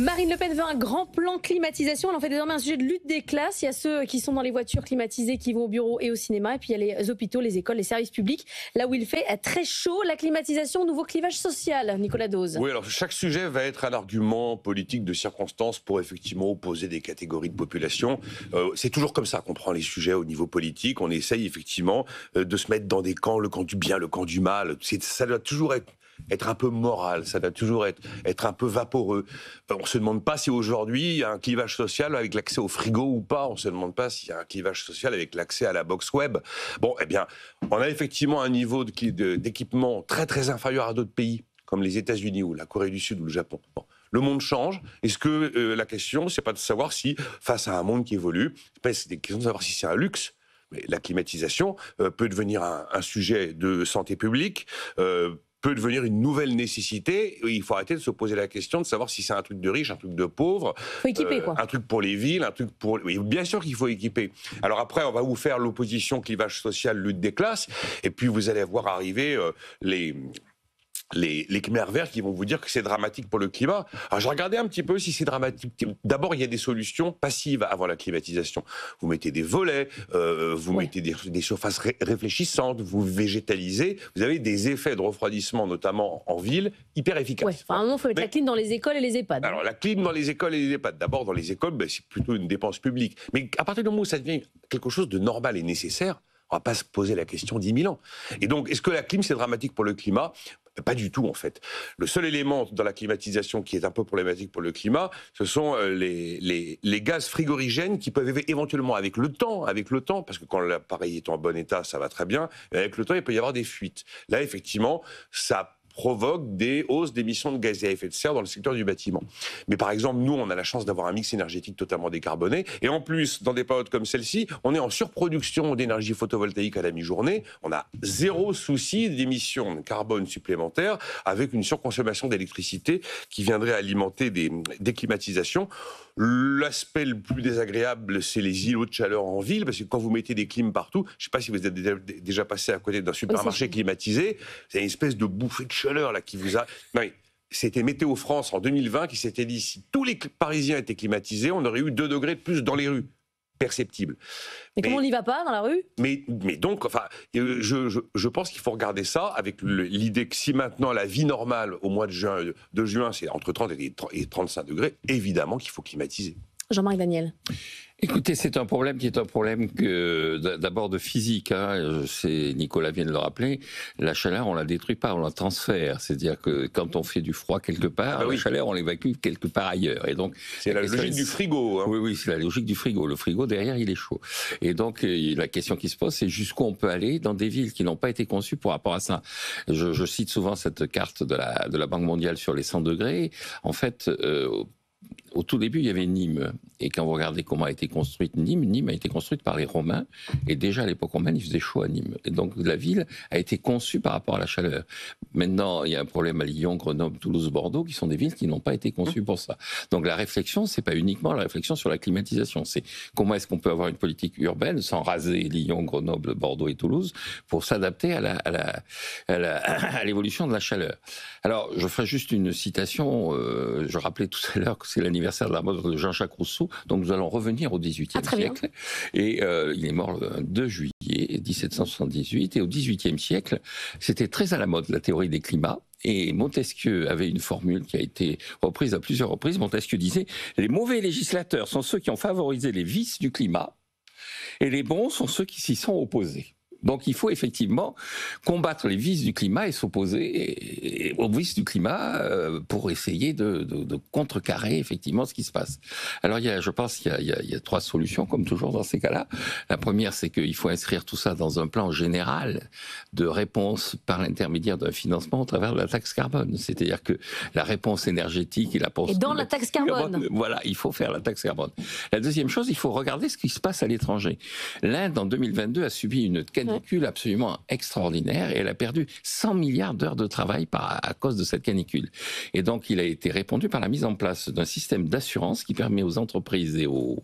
Marine Le Pen veut un grand plan climatisation. Elle en fait désormais un sujet de lutte des classes. Il y a ceux qui sont dans les voitures climatisées, qui vont au bureau et au cinéma. Et puis il y a les hôpitaux, les écoles, les services publics. Là où il fait très chaud, la climatisation, nouveau clivage social. Nicolas Dose. Oui, alors chaque sujet va être un argument politique de circonstance pour effectivement opposer des catégories de population. C'est toujours comme ça qu'on prend les sujets au niveau politique. On essaye effectivement de se mettre dans des camps, le camp du bien, le camp du mal. Ça doit toujours être un peu moral, ça doit toujours être un peu vaporeux. On ne se demande pas si aujourd'hui il y a un clivage social avec l'accès au frigo ou pas. On ne se demande pas s'il y a un clivage social avec l'accès à la box web. Bon, eh bien, on a effectivement un niveau d'équipement très très inférieur à d'autres pays, comme les États-Unis ou la Corée du Sud ou le Japon. Bon. Le monde change. Est-ce que la question, c'est pas de savoir si, face à un monde qui évolue, c'est des questions de savoir si c'est un luxe. Mais la climatisation peut devenir un sujet de santé publique, peut devenir une nouvelle nécessité. Il faut arrêter de se poser la question de savoir si c'est un truc de riche, un truc de pauvre. Faut équiper, quoi. Un truc pour les villes, un truc pour... Oui, bien sûr qu'il faut équiper. Alors après, on va vous faire l'opposition clivage social, lutte des classes, et puis vous allez voir arriver les Khmers verts qui vont vous dire que c'est dramatique pour le climat. Alors j'ai regardé un petit peu si c'est dramatique. D'abord, il y a des solutions passives avant la climatisation. Vous mettez des volets, vous mettez des surfaces réfléchissantes, vous végétalisez. Vous avez des effets de refroidissement, notamment en ville, hyper efficaces. Ouais, enfin, à un moment, il faut mettre la clim dans les écoles et les EHPAD. Alors la clim dans les écoles et les EHPAD. D'abord, dans les écoles, c'est plutôt une dépense publique. Mais à partir du moment où ça devient quelque chose de normal et nécessaire, on ne va pas se poser la question 10 000 ans. Et donc, est-ce que la clim, c'est dramatique pour le climat ? Pas du tout, en fait. Le seul élément dans la climatisation qui est un peu problématique pour le climat, ce sont les gaz frigorigènes qui peuvent éventuellement, avec le temps, parce que quand l'appareil est en bon état, ça va très bien, mais avec le temps, il peut y avoir des fuites. Là, effectivement, ça provoque des hausses d'émissions de gaz à effet de serre dans le secteur du bâtiment. Mais par exemple, nous, on a la chance d'avoir un mix énergétique totalement décarboné. Et en plus, dans des périodes comme celle-ci, on est en surproduction d'énergie photovoltaïque à la mi-journée. On a zéro souci d'émissions de carbone supplémentaires avec une surconsommation d'électricité qui viendrait alimenter des climatisations. L'aspect le plus désagréable, c'est les îlots de chaleur en ville, parce que quand vous mettez des clims partout, je ne sais pas si vous êtes déjà passé à côté d'un supermarché climatisé, c'est une espèce de bouffée de chaleur là qui vous a... Non, c'était Météo France en 2020 qui s'était dit si tous les Parisiens étaient climatisés, on aurait eu 2 degrés de plus dans les rues. Perceptible. Mais comment on n'y va pas dans la rue ? Mais donc, enfin, je pense qu'il faut regarder ça avec l'idée que si maintenant la vie normale au mois de juin c'est entre 30 et 35 degrés, évidemment qu'il faut climatiser. Jean-Marc Daniel. Écoutez, c'est un problème qui est un problème d'abord de physique. Nicolas vient de le rappeler. La chaleur, on la détruit pas, on la transfère. C'est-à-dire que quand on fait du froid quelque part, la chaleur, on l'évacue quelque part ailleurs. Et donc, c'est la logique du frigo. Hein. Oui, c'est la logique du frigo. Le frigo, derrière, il est chaud. Et donc, la question qui se pose, c'est jusqu'où on peut aller dans des villes qui n'ont pas été conçues pour rapport à ça. Je cite souvent cette carte de la Banque mondiale sur les 100 degrés. En fait, au tout début, il y avait Nîmes. Et quand vous regardez comment a été construite Nîmes a été construite par les Romains. Et déjà, à l'époque romaine, il faisait chaud à Nîmes. Et donc, la ville a été conçue par rapport à la chaleur. Maintenant, il y a un problème à Lyon, Grenoble, Toulouse, Bordeaux, qui sont des villes qui n'ont pas été conçues pour ça. Donc, la réflexion, c'est pas uniquement la réflexion sur la climatisation. C'est comment est-ce qu'on peut avoir une politique urbaine sans raser Lyon, Grenoble, Bordeaux et Toulouse pour s'adapter à l'évolution de la chaleur. Alors, je ferai juste une citation. Je rappelais tout à l'heure que c'est l'anniversaire de la mort de Jean-Jacques Rousseau. Donc nous allons revenir au XVIIIe siècle. Et il est mort le 2 juillet 1778. Et au XVIIIe siècle, c'était très à la mode la théorie des climats. Et Montesquieu avait une formule qui a été reprise à plusieurs reprises. Montesquieu disait « Les mauvais législateurs sont ceux qui ont favorisé les vices du climat et les bons sont ceux qui s'y sont opposés ». Donc il faut effectivement combattre les vices du climat et s'opposer aux vices du climat pour essayer de contrecarrer effectivement ce qui se passe. Alors je pense qu'il y a 3 solutions comme toujours dans ces cas-là. La première, c'est qu'il faut inscrire tout ça dans un plan général de réponse par l'intermédiaire d'un financement au travers de la taxe carbone. C'est-à-dire que la réponse énergétique et la réponse... Et dans la taxe carbone. Voilà, il faut faire la taxe carbone. La deuxième chose, il faut regarder ce qui se passe à l'étranger. L'Inde, en 2022, a subi une quasi canicule absolument extraordinaire et elle a perdu 100 milliards d'heures de travail à cause de cette canicule. Et donc, il a été répondu par la mise en place d'un système d'assurance qui permet aux entreprises et aux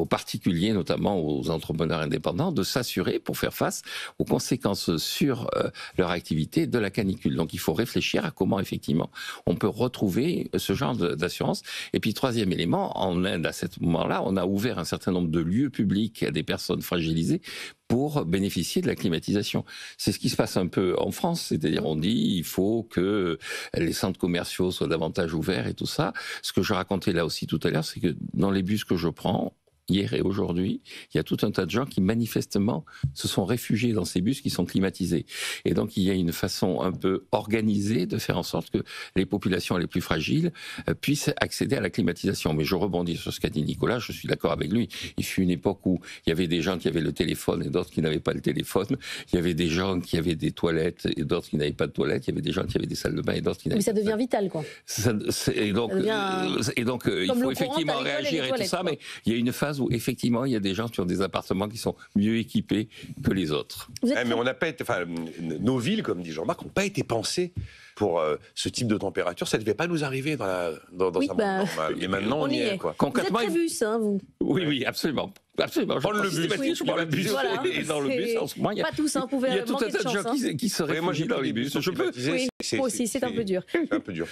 particuliers, notamment aux entrepreneurs indépendants, de s'assurer pour faire face aux conséquences sur leur activité de la canicule. Donc, il faut réfléchir à comment, effectivement, on peut retrouver ce genre d'assurance. Et puis, troisième élément, en Inde, à ce moment-là, on a ouvert un certain nombre de lieux publics à des personnes fragilisées pour bénéficier de la climatisation. C'est ce qui se passe un peu en France, c'est-à-dire on dit il faut que les centres commerciaux soient davantage ouverts et tout ça. Ce que je racontais là aussi tout à l'heure, c'est que dans les bus que je prends, hier et aujourd'hui, il y a tout un tas de gens qui manifestement se sont réfugiés dans ces bus qui sont climatisés. Et donc il y a une façon un peu organisée de faire en sorte que les populations les plus fragiles puissent accéder à la climatisation. Mais je rebondis sur ce qu'a dit Nicolas, je suis d'accord avec lui. Il fut une époque où il y avait des gens qui avaient le téléphone et d'autres qui n'avaient pas le téléphone. Il y avait des gens qui avaient des toilettes et d'autres qui n'avaient pas de toilettes. Il y avait des gens qui avaient des salles de bain et d'autres qui n'avaient pas de devient vital, quoi. Et donc il faut effectivement réagir et tout ça, mais il y a une phase où effectivement il y a des gens qui ont des appartements qui sont mieux équipés que les autres. Mais on n'a pas été, nos villes, comme dit Jean-Marc, n'ont pas été pensées pour ce type de température. Ça ne devait pas nous arriver dans un monde normal. Et maintenant, on y est. Quoi. Concrètement, vous êtes bus, hein, vous. Oui, absolument. Absolument. Prendre le bus. Je prends le bus. Voilà. Et dans le bus, en ce moment, il y a, pas tous, hein, il y a tout un tas de gens qui se réfugient dans les bus. Je peux. Moi aussi, c'est un peu dur. C'est un peu dur.